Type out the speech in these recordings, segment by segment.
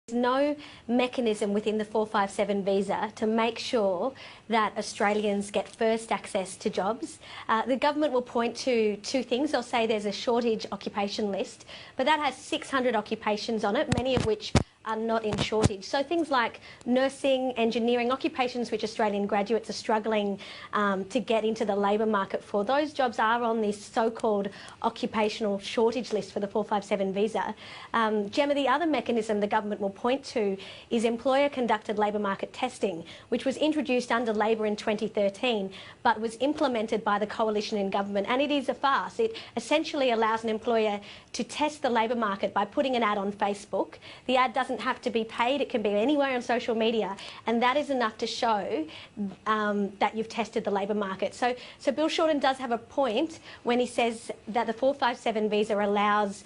There's no mechanism within the 457 visa to make sure that Australians get first access to jobs. The government will point to two things. They'll say there's a shortage occupation list, but that has 600 occupations on it, many of which are not in shortage. So things like nursing, engineering, occupations which Australian graduates are struggling to get into the labour market for, those jobs are on this so-called occupational shortage list for the 457 visa. Gemma, the other mechanism the government will point to is employer-conducted labour market testing, which was introduced under Labor in 2013, but was implemented by the coalition in government, and it is a farce. It essentially allows an employer to test the labour market by putting an ad on Facebook. The ad doesn't have to be paid, it can be anywhere on social media, and that is enough to show that you've tested the labour market. So Bill Shorten does have a point when he says that the 457 visa allows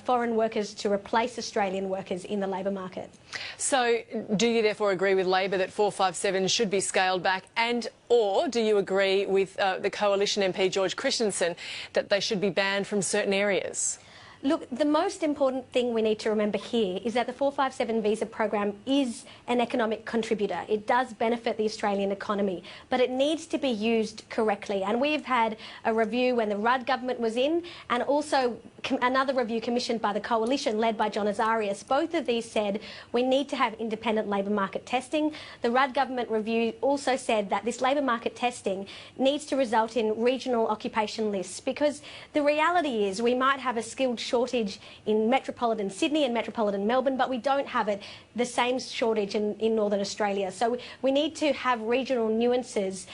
foreign workers to replace Australian workers in the labour market. So do you therefore agree with Labor that 457 should be scaled back, and or do you agree with the Coalition MP George Christensen that they should be banned from certain areas? Look, the most important thing we need to remember here is that the 457 visa program is an economic contributor. It does benefit the Australian economy, but it needs to be used correctly. And we've had a review when the Rudd government was in, and also another review commissioned by the coalition led by John Azarias. Both of these said we need to have independent labour market testing. The Rudd government review also said that this labour market testing needs to result in regional occupation lists, because the reality is we might have a skilled shortage in metropolitan Sydney and metropolitan Melbourne, but we don't have the same shortage in Northern Australia. So we need to have regional nuances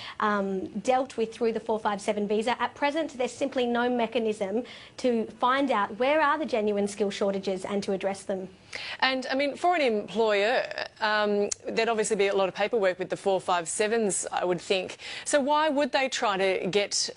dealt with through the 457 visa. At present, there's simply no mechanism to find out where are the genuine skill shortages and to address them. And I mean, for an employer, there'd obviously be a lot of paperwork with the 457s, I would think. So why would they try to get,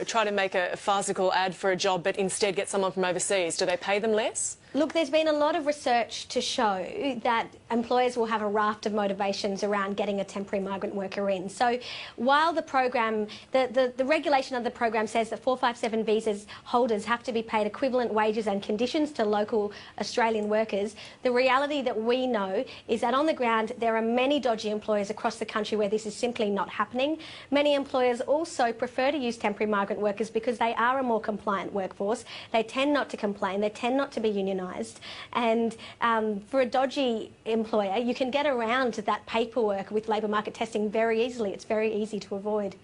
try to make a farcical ad for a job, but instead get someone from overseas? Do they pay them less? Look, there's been a lot of research to show that employers will have a raft of motivations around getting a temporary migrant worker in. So while the program, the regulation of the program says that 457 visas holders have to be paid equivalent wages and conditions to local Australian workers, the reality that we know is that on the ground there are many dodgy employers across the country where this is simply not happening. Many employers also prefer to use temporary migrant workers because they are a more compliant workforce. They tend not to complain, they tend not to be unionised. And for a dodgy employer, you can get around that paperwork with labour market testing very easily. It's very easy to avoid.